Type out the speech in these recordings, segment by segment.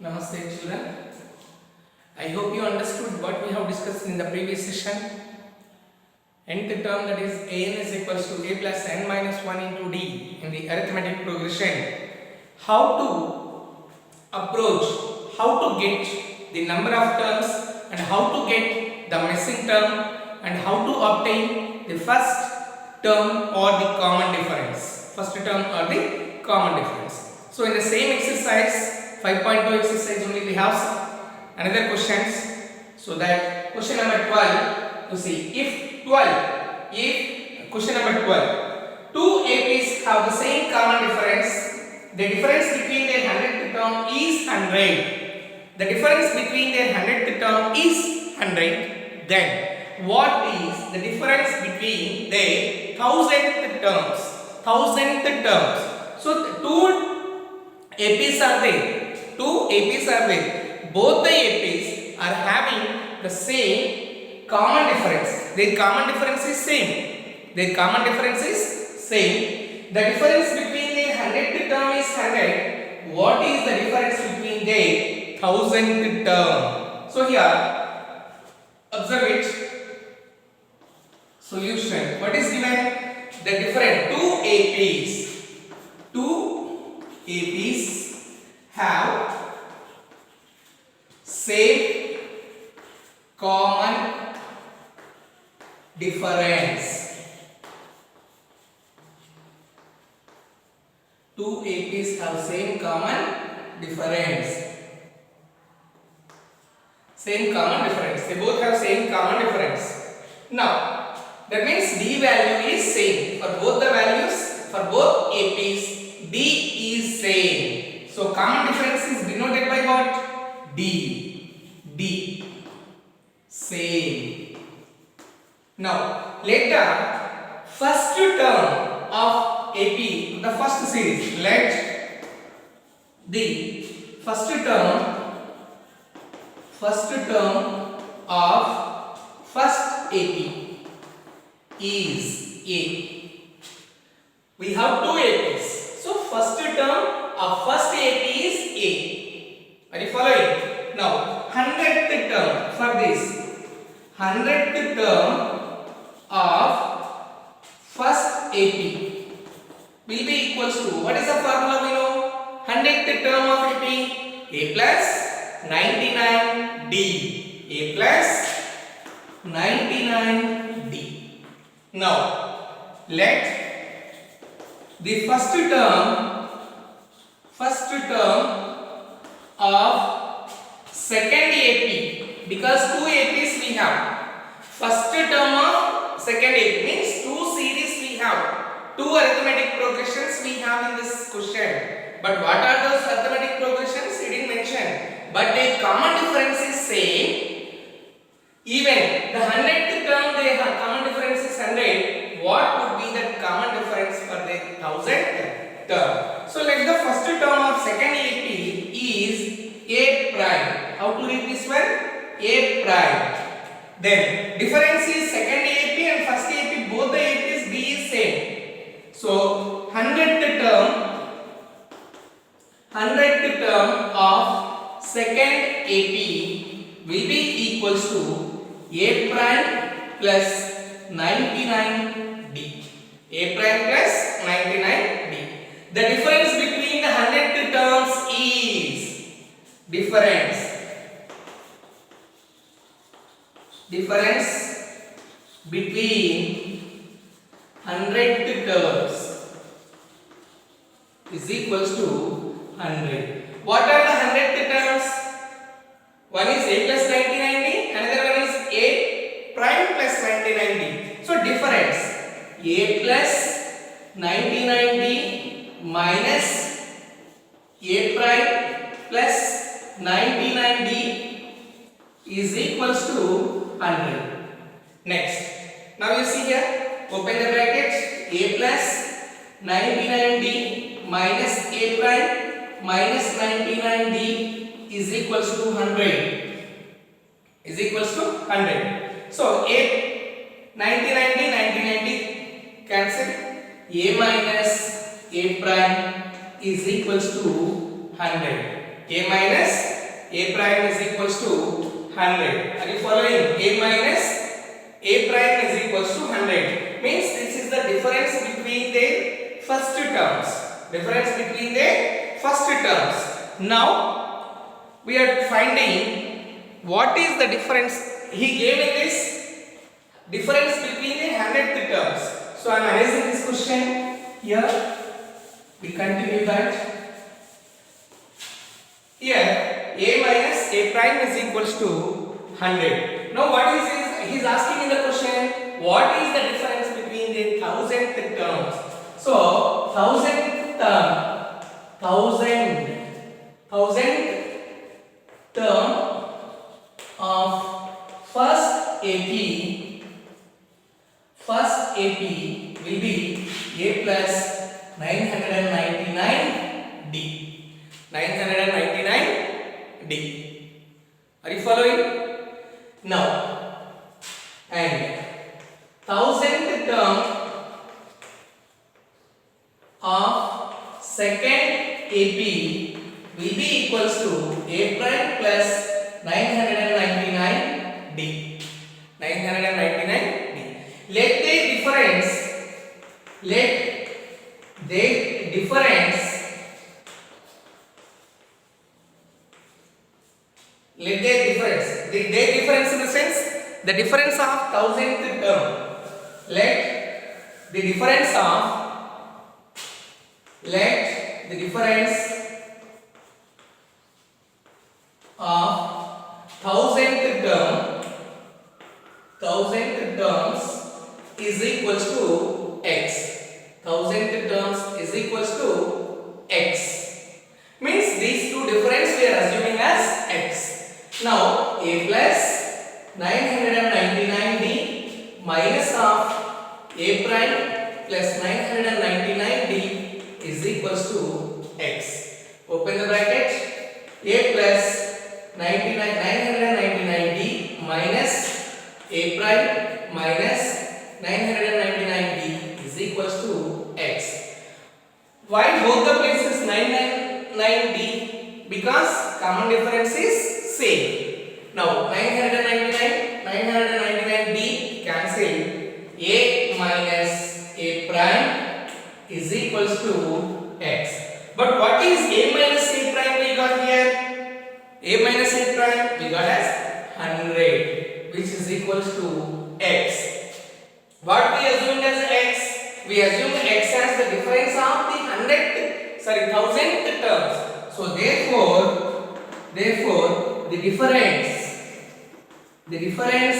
Namaste children. I hope you understood what we have discussed in the previous session. Nth term, that is an is equals to a plus n minus 1 into d in the arithmetic progression. How to approach, how to get the number of terms and how to get the missing term and how to obtain the first term or the common difference. First term or the common difference. So in the same exercise, 5.2 exercise only we have another questions. So that question number 12, you see, if question number 12, two APs have the same common difference, the difference between their 100th term is 100. The difference between their 100th term is 100. Then what is the difference between their 1000th terms? 1000th terms. So two APs are there. Both the APs are having the same common difference. Their common difference is same. The difference between their 100th term is 100. What is the difference between their 1000th term? So here, observe it. Solution. What is given? The difference. Two APs have same common difference. Two APs have same common difference. They both have same common difference. Now, that means D value is same for both the values, for both APs. D is same. So common difference is denoted by what? D. Same. Now, later, first term of AP, the first series, let the first term of first AP is A. We have two APs. So first term of first AP is A. Are you following? Now 100th term for this. 100th term of first AP will be equals to, what is the formula we know? 100th term of AP, A plus 99D. A plus 99D. Now let the first term of second AP, because two APs we have. First term of second AP means two series we have. Two arithmetic progressions we have in this question. But what are those arithmetic progressions? It didn't mention. But their common difference is same. Even the 100th term, they have common difference is 100. What would be the common difference for the 1000th term? So let the first term of second AP is A prime. How to read this one? A prime. Then difference is second AP and first AP, both the APs B is same. So 100th term of second AP will be equals to A prime plus 99D. A prime plus 99D. The difference between the 100th terms is difference between 100th terms is equals to 100. What are the 100th terms? One is A plus 99D, another one is A prime plus 99D. So difference A plus 99D minus A prime plus 99D is equals to 100. Next, now you see here, open the bracket, A plus 99D minus A prime minus 99D is equals to 100. So A 99D cancel. A minus A prime is equals to 100. A minus A prime is equals to 100. Are you following? A minus A prime is equals to 100. Means this is the difference between their first terms. Difference between their first terms. Now we are finding what is the difference he gave in this difference between the 100th terms. So I am erasing this question here. We continue that. Here A minus A prime is equals to 100. Now what is this? He is asking in the question, what is the difference between the 1000th terms? So 1000th term, 1000th term of first AP will be A plus 999D. 999D. Are you following? Now, and 1000th term of second AP will be equals to A prime plus 999D. 999D. Let the difference in the sense the difference of 1000th term. Let the difference of 1000th terms is equals to x. 1000th terms is equals to x. Means these two difference we are assuming as x. Now A plus 999D minus of A prime plus 999D is equals to x. Open the bracket. A plus 999D minus A prime minus 999D is equals to x. Why both the places 999D? Because common difference is same. Now 999D cancel. A minus A prime is equals to x. But what is A minus A prime we got here? A minus A prime we got as 100, which is equals to x. What we assumed as x? We assumed x as the difference of the 1000th terms. So therefore the difference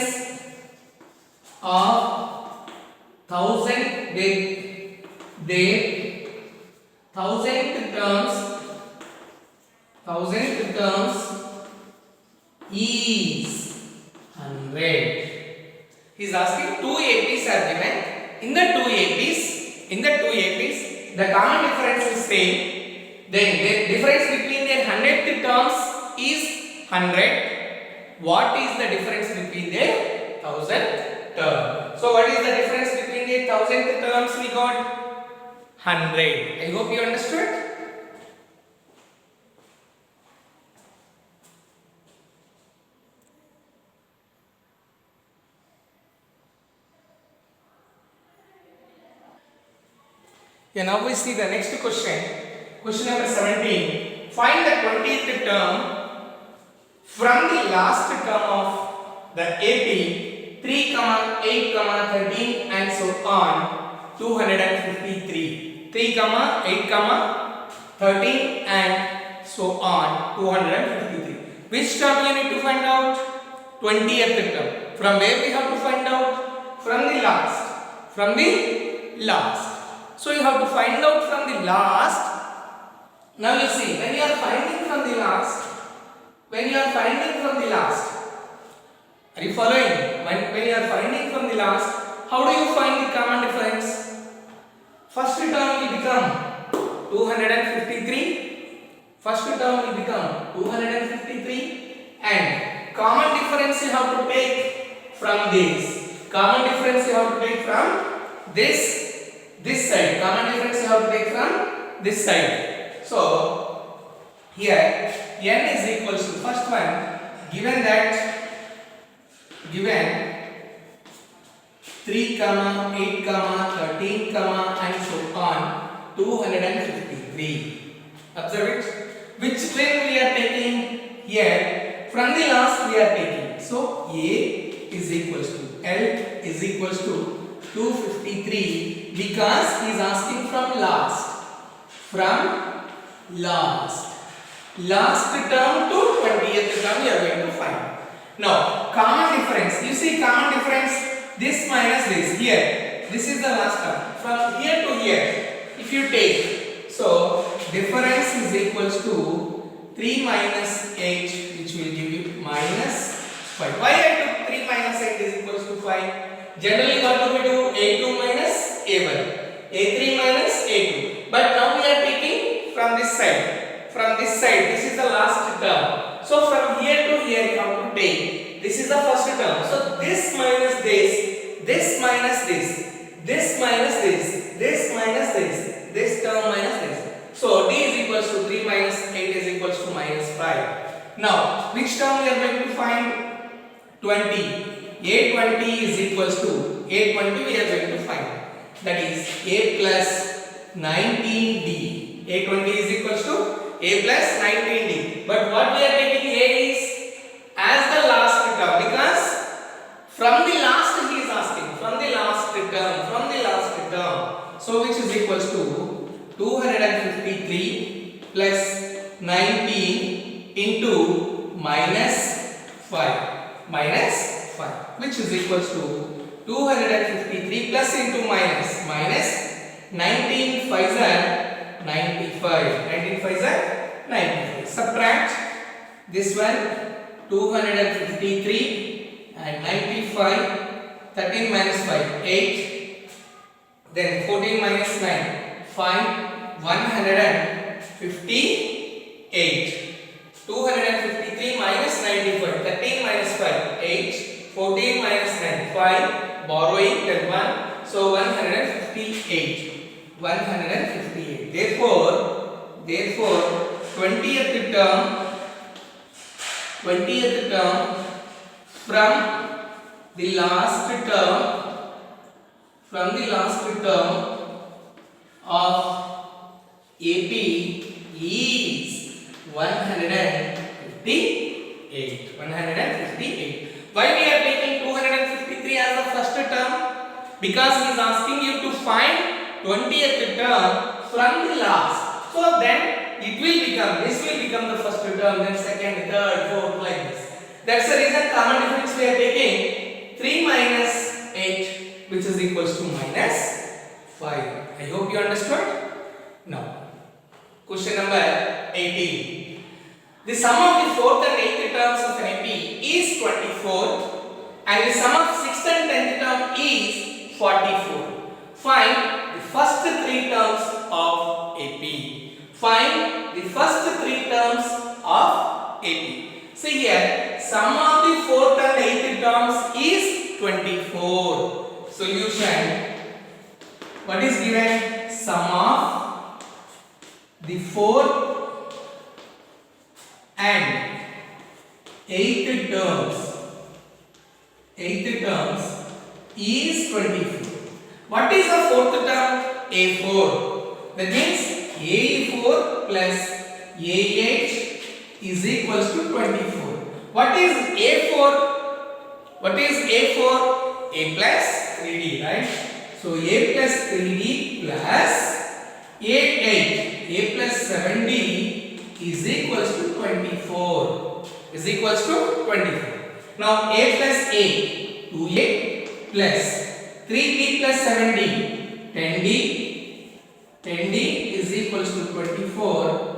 of 1000th terms is 100. He is asking two APs are given. In the two APs, the common difference is same. Then the difference between their 100th terms is 100. What is the difference between their 1000th term? So what is the difference between their 1000th terms we got? 100. I hope you understood. Yeah, now we see the next question. Question number 17. Find the 20th term from the last term of the AP 3, 8, 13 and so on 253. 3, 8, 13 and so on 253. Which term you need to find out? 20th term. From where we have to find out? From the last. So you have to find out from the last. Now you see, when you are finding from the last, are you following? When you are finding from the last, how do you find the common difference? First term will become 253. And common difference you have to take from this. This side. Common difference you have to take from this side. So here n is equals to, first one, given 3, 8, 13, and so on, 253. Observe it. Which train we are taking here? From the last we are taking. So A is equals to L is equals to 253 because he is asking from last. From last term to 20th term we are going to find. Now common difference. You see common difference. This minus this here. This is the last term. From here to here, if you take, so difference is equals to 3 minus 8, which will give you minus 5. Why I took 3 minus 8 is equals to 5? Generally, what do we do? A2 minus A1, A3 minus A2. But now we are taking from this side. From this side, this is the last term. So from here to here, you have to take. This is the first term. So this minus this minus this minus this minus this term minus this. So d is equals to 3 minus 8 is equals to minus 5. Now, which term we are going to find? 20. A20 is equals to A20 we are going to find. That is A plus 19D. A20 is equals to A plus 19D. But what we are taking A is as the last term because from the last he is asking. From the last term. So which is equals to 253 plus 19 into minus 5. Minus 5. Which is equals to 253 plus into minus. Minus 19 5s are 95. 19 5s are 95. Subtract this one. 253 and 95. 13 minus 5, 8. Then 14 minus 9, 5. 158. 253 minus 95. 13 minus 5, 8. 14 minus 9, 5. Borrowing, then 1. So 158. 158. Therefore, 20th term from the last term of AP is 158. 158. Why we are taking 253 as the first term? Because he is asking you to find 20th term from the last. So then this will become the first term, then second, third, fourth, like this. That's the reason common difference we are taking 3 minus 8, which is equals to minus 5. I hope you understood. Now, question number 18. The sum of the fourth and eighth terms of an AP is 24, and the sum of sixth and tenth term is 44. Find the first three terms of AP. Find the first three terms of AP. See here, sum of the fourth and eighth terms is 24. Solution. What is given? Sum of the fourth and eighth terms is 24. What is the fourth term? A4. That means A4 plus A8 is equals to 24. What is A4? What is A4? A plus 3D, right? So A plus 3D plus A8, A plus 7D is equals to 24. Is equals to 24. Now A plus A, 2A plus 3D plus 7D, 10D. 10D is equals to 24.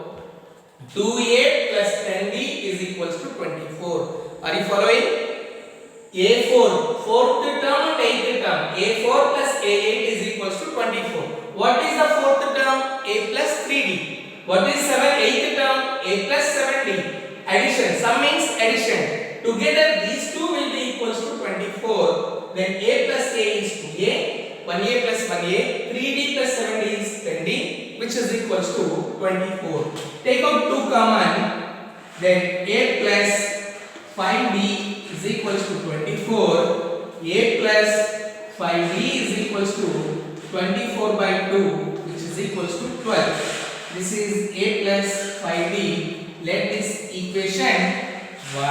2A plus 10D is equals to 24. Are you following? A4, fourth term and eighth term. A4 plus A8 is equals to 24. What is the fourth term? A plus 3D. What is eighth term? A plus 7D. Addition. Sum means addition. Together these two will be equals to 24. Then A plus A is 2A. 1A plus 1A. 3D plus 7D is 10D, which is equals to 24. Take out 2 common. then a plus 5b is equals to 24. A plus 5b is equals to 24 by 2, which is equals to 12. This is a plus 5b. Let this equation 1.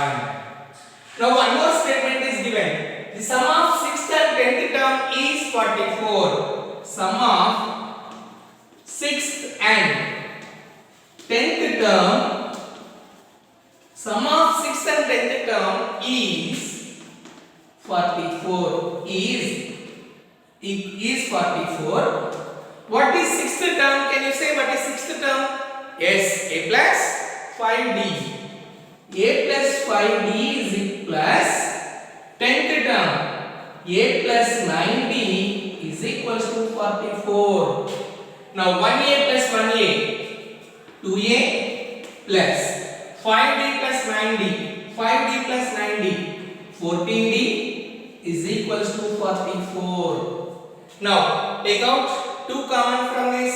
Now one more statement is given. The sum of 6th and 10th term is 44. Sum of 6th and 10th term, sum of 6th and 10th term is 44. Is 44. What is 6th term? Can you say what is 6th term? Yes, a plus 5d. A plus 5d is plus 10th term. A plus 9d is equals to 44. Now 1a plus 1a, 2a plus 5d plus 9d, 5d plus 9d, 14d is equals to 44. Now take out 2 common from this.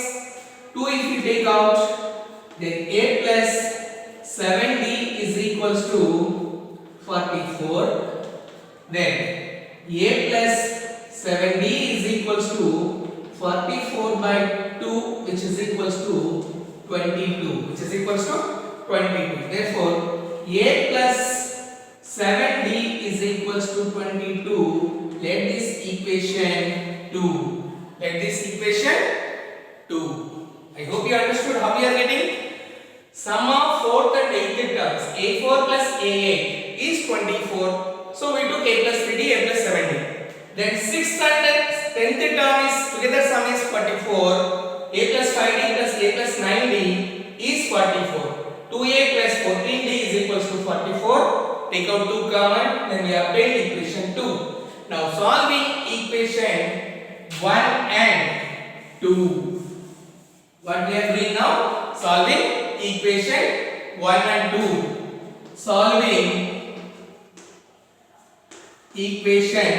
2 if you take out, then a plus 7d is equals to 44. Then a plus 7d is equals to 44 by 2, which is equals to 22. Which is equals to 22. Therefore, a plus 7d is equals to 22. Let this equation 2. Let this equation 2. I hope you understood how we are getting. Sum of 4th and 8th terms, a4 plus a8 is 24. So we took a plus 3d, a plus 7d. Then 6th and 10th term is together sum is 44. A plus 5d plus a plus 9d is 44. 2a plus 14d is equals to 44. Take out 2 common, then we obtain equation 2. Now solving equation 1 and 2. What we are doing now? Solving equation 1 and 2. Solving equation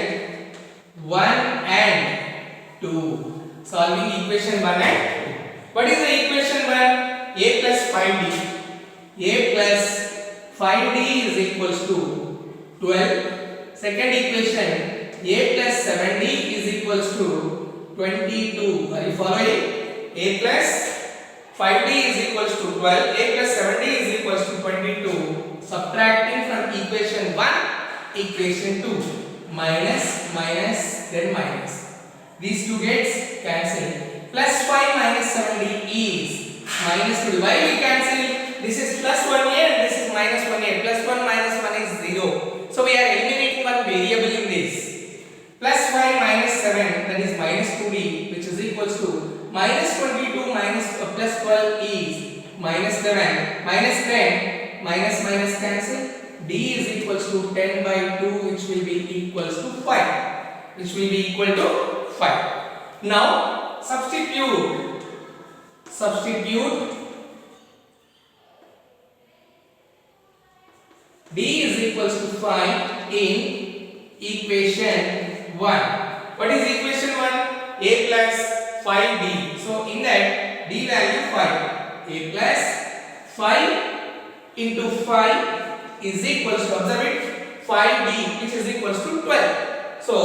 1 and 2. Solving equation 1 and 2. What is the equation 1? A plus 5d. A plus 5d is equals to 12. Second equation, a plus 7d is equals to 22. Are you following? A plus 5d is equals to 12. A plus 7d is equals to 22. Subtracting from equation 1, equation 2. Minus, minus, then minus. These two gets cancelled. Plus 5 minus 7d is minus 2. Why we cancel? This is plus 1a and this is minus 1a. Plus 1 minus 1 is 0. So we are eliminating one variable in this. Plus 5 minus 7, that is minus 2d, which is equals to minus 22 minus plus 12 is minus 11. Minus 10, minus minus cancel. D is equals to 10 by 2, which will be equals to 5. Which will be equal to 5. Now substitute. D is equals to 5 in equation 1. What is equation 1? A plus 5d. So in that d value 5. A plus 5 into 5 is equals to, observe it, 5d, which is equals to 12. So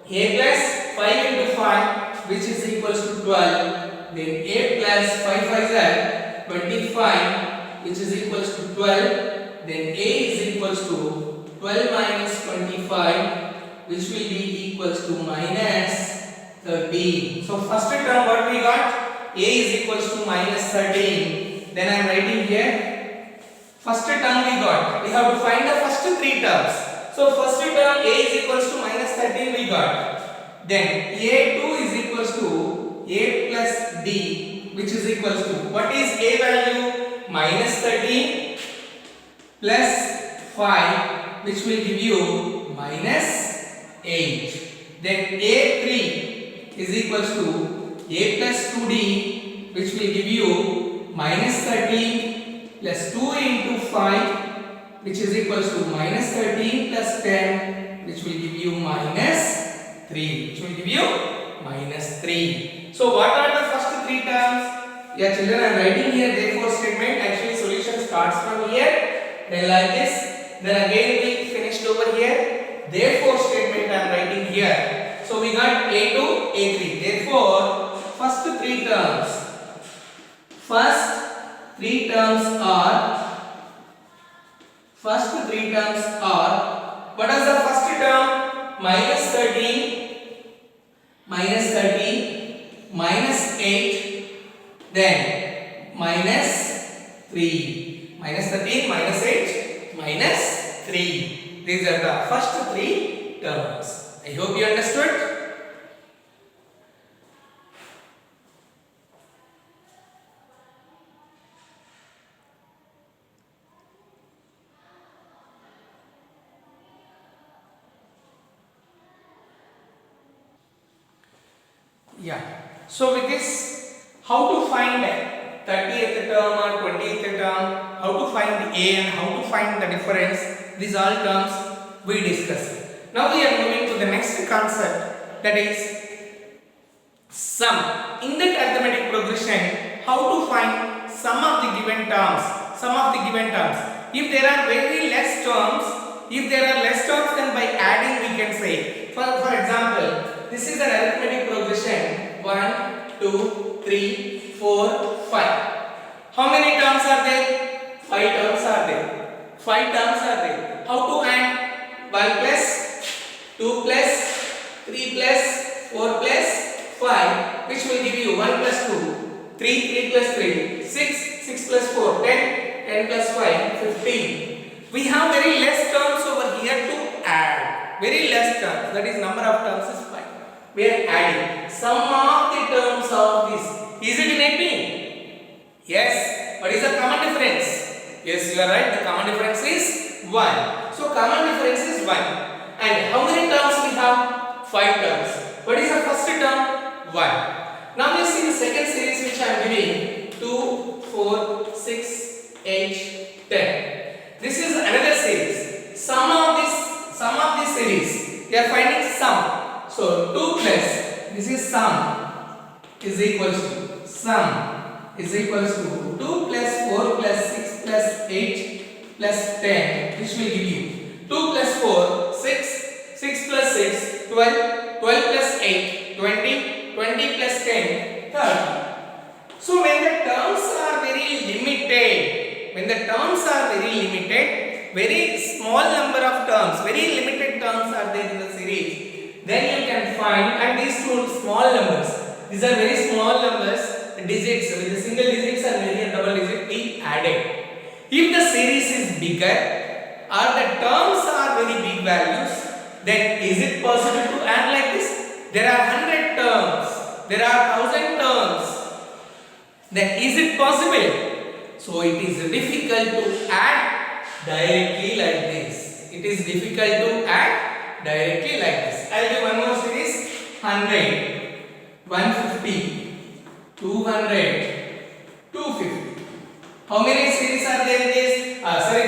a plus 5 into 5, which is equals to 12. Then a plus 5 5 is 25, which is equals to 12. Then a is equals to 12 minus 25, which will be equals to minus 13. So first term what we got? A is equals to minus 13. Then I am writing here. First term we got. We have to find the first 3 terms. So first term a is equals to minus 13 we got. Then a2 is equals to a plus d, which is equals to, what is a value? Minus 13 plus 5, which will give you minus 8. Then a3 is equals to a plus 2d, which will give you minus 13 plus 2 into 5, which is equals to minus 13 plus 10, which will give you minus 3. Which will give you minus 3. So what are the first 3 terms? Yeah, children, I am writing here therefore statement. Actually solutions starts from here, then like this, then again we finished over here. Therefore statement I am writing here. So we got A to A3. Therefore first three terms are what is the first term? Minus 13, minus 8, then minus 3. Minus 13, minus 8, minus 3. These are the first three terms. I hope you understood. Yeah. So with this, how to find 30th term or 20th term, how to find A and how to find the difference, these all terms we discussed. Now we are moving to the next concept, that is sum. In that arithmetic progression, how to find sum of the given terms. If there are very less terms, then by adding we can say. For example, this is an arithmetic progression 1, 2, 3, 4, 5. How many terms are there? 5 terms are there. How to add? 1 plus, 2 plus, 3 plus, 4 plus, 5, which will give you 1 plus 2, 3 plus 3, 6 plus 4, 10 plus 5, 15. We have very less terms over here to add. Very less terms, that is number of terms is 5. We are adding sum of the terms of this. Is it in 18? Yes. What is the common difference? Yes, you are right. The common difference is 1. So common difference is 1. And how many terms we have? 5 terms. What is the first term? 1. Now let's see the second series which I am giving. 2, 4, 6, 8, 10. This is another series. Sum of this series. We are finding sum. So 2 plus, this is sum is equals to 2 plus 4 plus 6 plus 8 plus 10, which will give you 2 plus 4, 6, 6 plus 6, 12, 12 plus 8, 20, 20 plus 10, 30. So when the terms are very limited, very small number of terms, very limited terms are there in the series, then you can find, and these two small numbers, these are very small numbers, the digits with the single digits and maybe a double digit be added. If the series is bigger or the terms are very big values, then is it possible to add like this? There are 100 terms, there are 1000 terms, then is it possible? So it is difficult to add directly like this. I'll give one more series. 100, 150, 200, 250. How many series are there in this?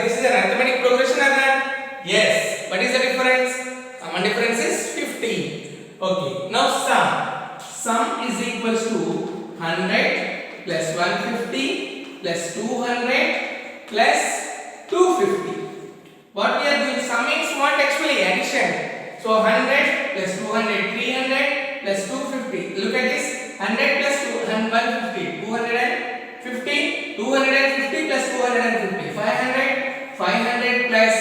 This is an arithmetic progression or not? Yes. What is the difference? Common difference is 50. Okay. Now sum. Sum is equals to 100 plus 150 plus 200 plus 250. What we are doing? Sum means what actually? Addition. So 100 plus 200, 300 plus 250. Look at this. 100 plus 150, 250, 250 plus 250, 500, 500 plus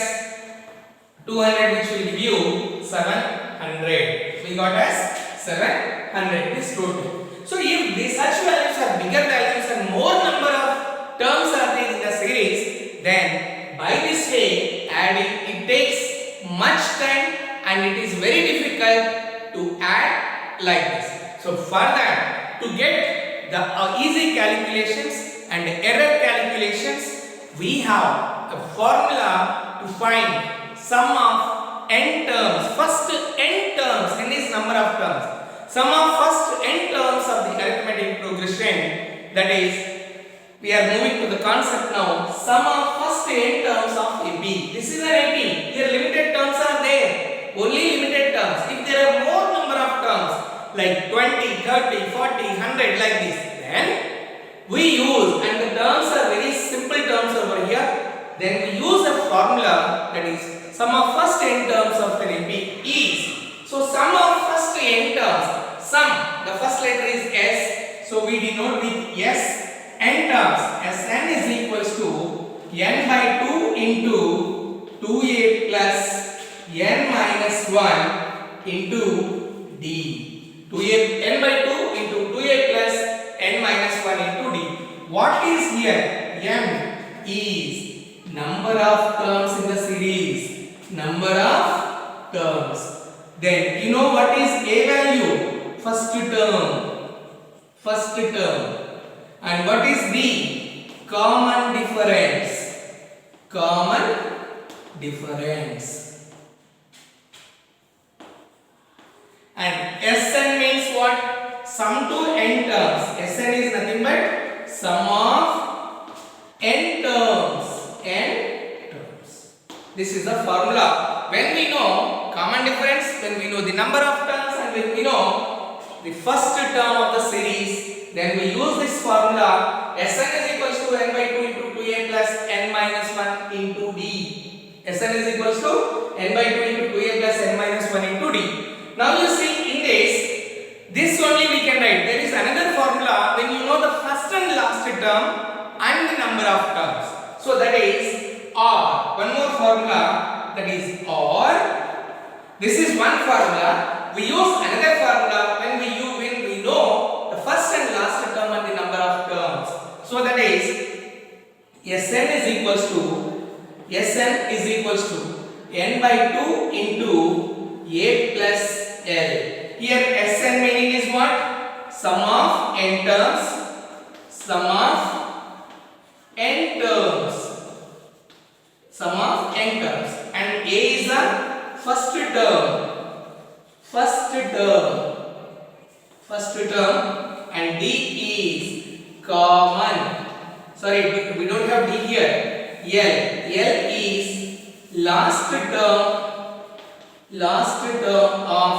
200, which will give you 700. We got as 700 is total. So if these such values are bigger values and more number of terms are there in the series, then by this way adding it takes much time and it is very difficult to add like this. So for that, to get the easy calculations and error calculations, we have a formula to find sum of n terms. First n terms, n is number of terms. Sum of first n terms of the arithmetic progression, that is, we are moving to the concept now. Sum of first n terms of a b. This is an AP. Here limited terms are there. Only limited terms. If there are more number of terms like 20, 30, 40, 100 like this, then we use, and the terms are very simple terms over here, then we use a formula, that is sum of first n terms of an AP is. So sum of first n terms, sum, the first letter is S, so we denote with S. N terms, Sn is equals to n by 2 into 2a plus n minus 1 into d. 2a n by 2 into 2a plus n minus 1 into d. What is here? M is number of terms in the series. Number of terms. Then you know what is a value? First term. First term. And what is B? Common difference. Common difference. And Sn means what? Sum to n terms. Sn is nothing but sum of n terms. N terms. This is the formula. When we know common difference, when we know the number of terms, and when we know the first term of the series, then we use this formula. Sn is equals to n by 2 into 2a plus n minus 1 into d. Sn is equals to n by 2 into 2a plus n minus 1 into d. Now you see in this only we can write. There is another formula when you know the first and last term and the number of terms. So that is or. One more formula, that is or. This is one formula. We use another formula when we know the first and last term and the number of terms. So that is Sn is equals to n by 2 into a plus l. Here Sn meaning is what? Sum of n terms. Sum of n terms. Sum of n terms. And a is the first term. First term. And d is common. Sorry, we don't have d here. L is last term of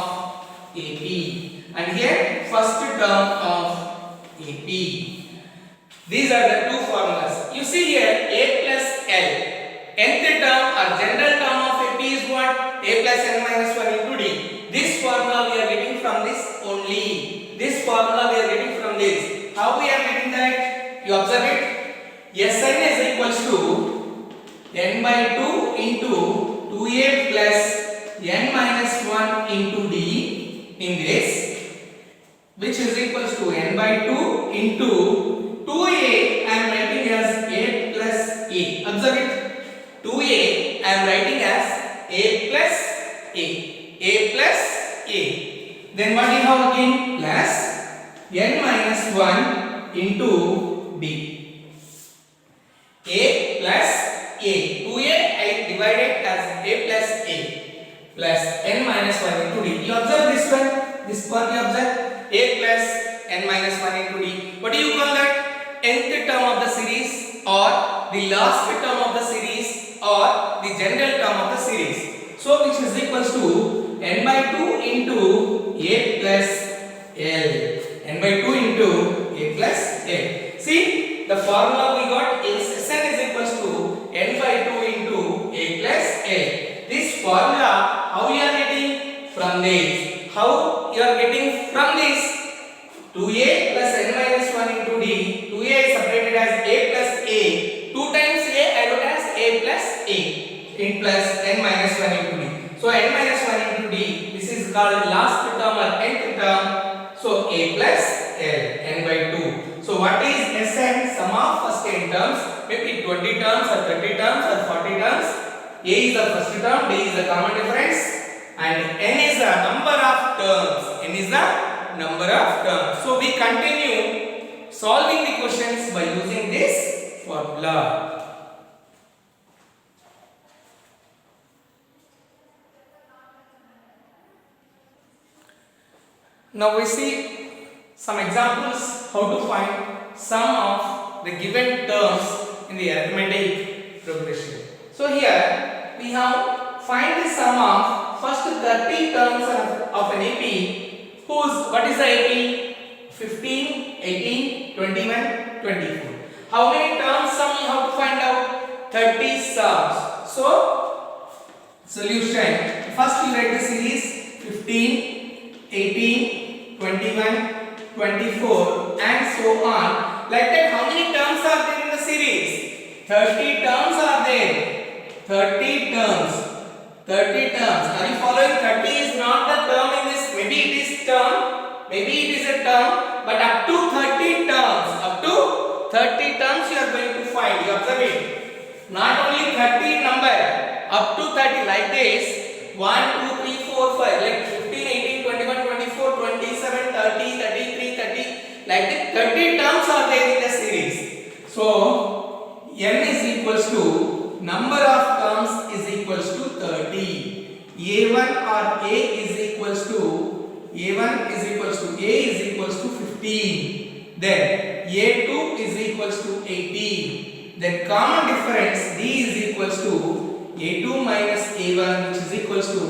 AP, and here first term of AP. These are the two formulas. You see here a plus l. Nth term or general term of AP is what? A plus n minus 1 into d. This formula we are getting from this only. This formula we are getting from this. How we are getting that? You observe it. Sn is equals to n by 2 into 2a plus n minus 1 into d in this, which is equals to n by 2 into 2a. I am writing as a plus a. Observe it. 2a I am writing as a plus a. A plus a. Then what we have again? Plus n minus 1 into d. A plus a. 2a I divided as a plus a. Plus n minus 1 into d. You observe this one. This part you observe. A plus n minus 1 into d. What do you call that? Nth term of the series, or the last term of the series, or the general term of the series. So which is equals to n by 2 into a plus l. N by 2 into a plus l. See, the formula we got is Sn is equals to n by 2 into a plus a. This formula, how you are getting? From this. How you are getting from this? 2a plus n minus 1 into d. 2a is separated as a plus a. 2 times a I wrote as a plus a. In plus n minus 1 into d. So n minus 1 into d. This is called last term or nth term. So a plus l. N by 2. So what is Sn? Sum of first n terms. Maybe 20 terms or 30 terms or 40 terms. A is the first term, D is the common difference, and n is the number of terms. N is the number of terms. So we continue solving the questions by using this formula. Now we see some examples how to find sum of the given terms in the arithmetic progression. So here we have find the sum of first 30 terms of an AP. What is the AP? 15, 18, 21, 24. How many terms sum you have to find out? 30 sums. So solution, first you write the series 15, 18, 21, 24 and so on. Like that, how many terms are there in the series? 30 terms are there. 30 terms. 30 terms. Are you following? 30 is not the term in this. Maybe it is term. Maybe it is a term. But up to 30 terms. Up to 30 terms you are going to find. You observe it. Not only 30 number. Up to 30 like this. 1, 2, 3, 4, 5. Like 15, 18, 21, 24, 27, 30, 33, 30. Like that. 30 terms are there in the series. So n is equals to number of terms is equals to 30. A1 or A is equals to A1 is equals to A is equals to 15. Then A2 is equals to 18. Then common difference D is equals to A2 minus A1 which is equals to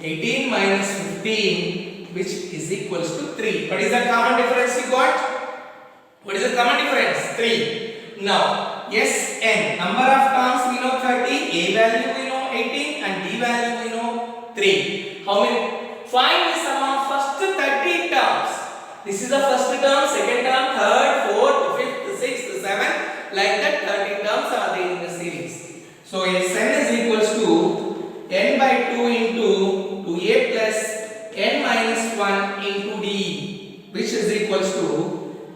18 minus 15 which is equals to 3. What is the common difference you got? What is the common difference? 3. Now Sn, number of terms we know 30, A value we know 18 and D value we know 3. How many? Find the sum of first 30 terms. This is the first term, second term, third, fourth, fifth, sixth, seventh. Like that 30 terms are there in the series. So Sn is equals to n by 2 into 2a plus n minus 1 into D which is equals to,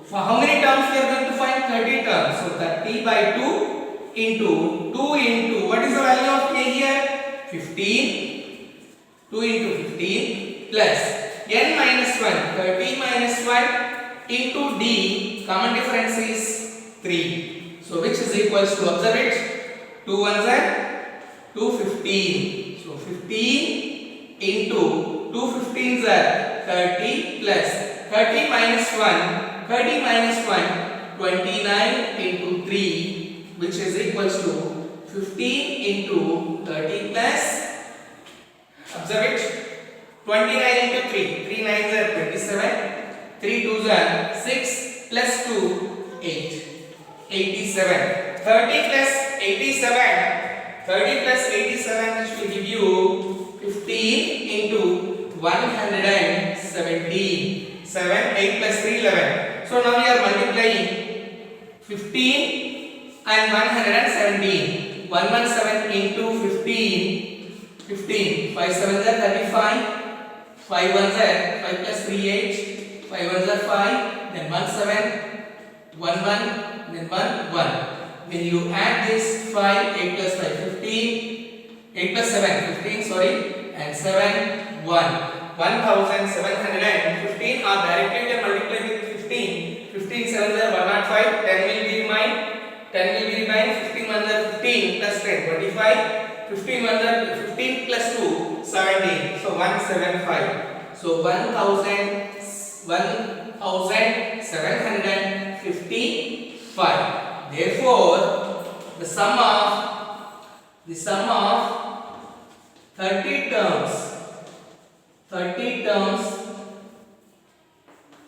for how many terms we are going to find? 30 terms. So 30 by 2 into 2 into, what is the value of A here? 15. 2 into 15 plus n minus 1. 30 minus 1 into D. Common difference is 3. So which is equals to, observe it. 2 ones are 215. So 15 into 2 15s are 30 plus 30 minus 1. 30 minus 1, 29 into 3 which is equals to 15 into 30 plus, observe it, 29 into 3, 3 9s are 27, 3 2s are 6 plus 2, 8, 87, 30 plus 87, 30 plus 87 which will give you 15 into 117, 7, 8 plus 3, 11. So now we are multiplying 15 and 117. 117 into 15. 15. 5 7s are 35. 5 1s are 5 plus 3 8. 5 1s are 5. Then 1 7. 1 1. Then 1 1. When you add this 5, 8 plus 5, 15. 8 plus 7, 15. Sorry. And 7 1. 1715 are directly multiplied with 15. 15 7s are 105. 10 will be mine. 10 will be mine. 15 ones are 15 plus 10, 25. 15 ones are 15 plus 2, 17. So 175. So 1755. Therefore, the sum of 30 terms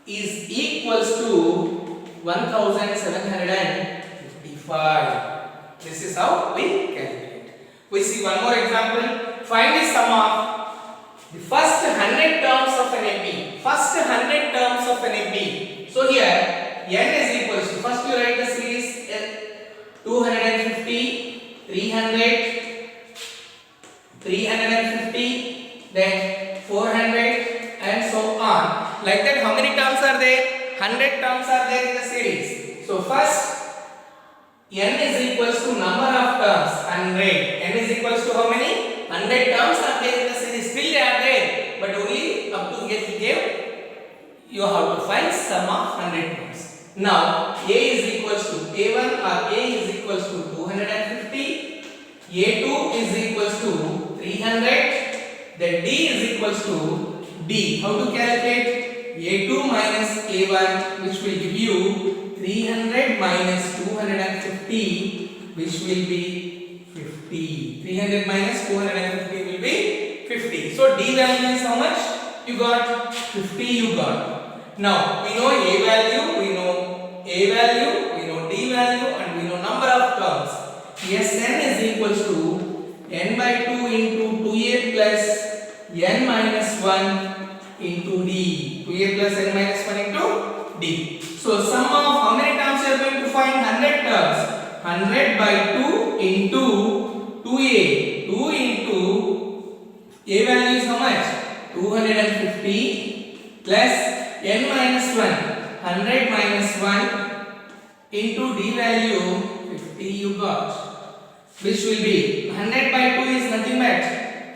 is equals to 1755. This is how we calculate. We see one more example. Find the sum of the first 100 terms of an AP. First 100 terms of an AP. So here n is equals to, first you write the series 250, 300, 350, then 400 and so on. Like that, how many terms are there? 100 terms are there in the series. So first n is equals to number of terms 100. N is equals to how many? 100 terms are there in the series. Still they are there, but only up to get he gave. You have to find sum of 100 terms. Now A is equals to A1 or A is equals to 250. A2 is equals to 300. Then D is equals to D. How to calculate? A2 minus A1 which will give you 300 minus 250 which will be 50. 300 minus 250 will be 50. So D value is how much? You got 50 you got. Now we know A value, we know D value and we know number of terms. Sn equals to n by 2 into 2a plus n minus 1 into d. 2a plus n minus 1 into d. So sum of how many terms you are going to find? 100 terms. 100 by 2 into 2a. 2 into a value is how much? 250 plus n minus 1. 100 minus 1 into d value 50 you got, which will be 100 by 2 is nothing but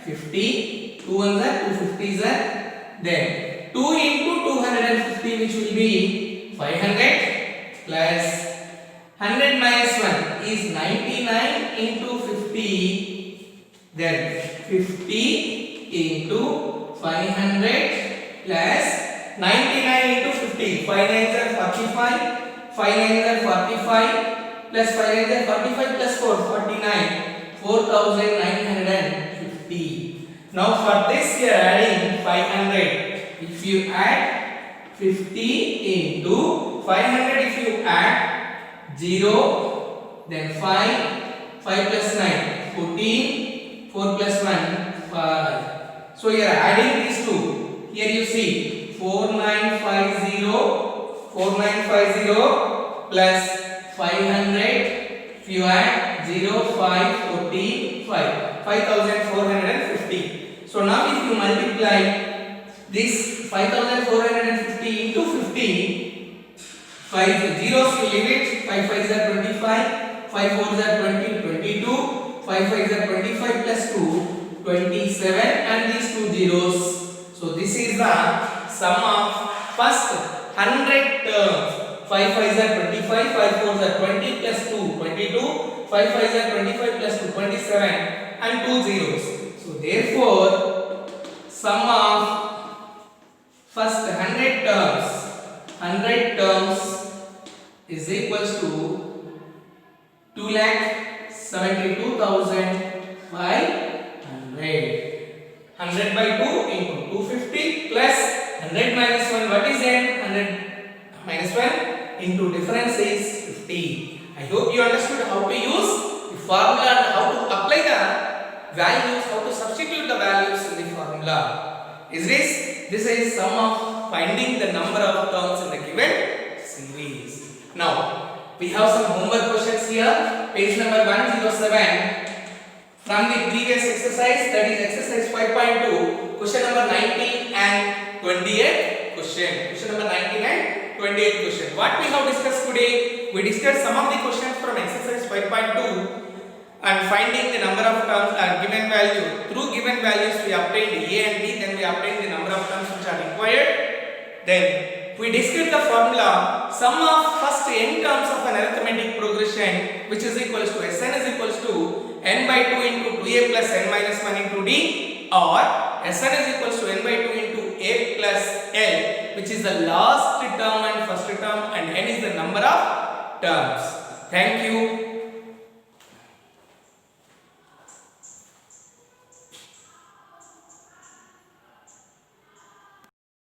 50. 2 ones are 250s are then 2 into 250 which will be 500 plus 100 minus 1 is 99 into 50, then 50 into 500 plus 99 into 50. 5 nines are 45. 5 nines are 45 plus 5 nines are 45 plus 4 49. 4950. Now for this we are adding 500. If you add 50 into 500, if you add 0, then 5 plus 9 14, 4 plus 1 5. So you are adding these two. Here you see 4950 plus 500. If you add 0, 5, 14, 5. 5450. So now if you multiply this 5450 into 50, 5 zeros you leave it. 5 5s are 25. 5 4s are 20, 22. 5 5s are 25 plus 2, 27, and these two zeros. So this is the sum of first 100 terms. 5 5s are 25, 5 4s are 20 plus 2, 22, 5 5s are 25 plus 2, 27, and 2 zeros. So therefore, sum of first 100 terms is equals to 2,72,500. 100 by 2 into 250 plus 100 minus 1. What is n? 100 minus 1 into difference is 50. I hope you understood how to use the formula and how to apply the values, how to substitute the values in the formula. This is sum of finding the number of terms in the given series. Now we have some homework questions here. Page number 107. From the previous exercise, that is exercise 5.2, question number 19 and 28 question. Question number 19 and 28 question. What we have discussed today? We discussed some of the questions from exercise 5.2 and finding the number of terms are given value. Through given values we obtained A and B, then we obtained the number of terms which are required. Then we discussed the formula sum of first n terms of an arithmetic progression, which is equals to Sn is equals to n by 2 into 2a plus n minus 1 into d, or Sn is equals to n by 2 into a plus l, which is the last term and first term, and n is the number of terms. Thank you.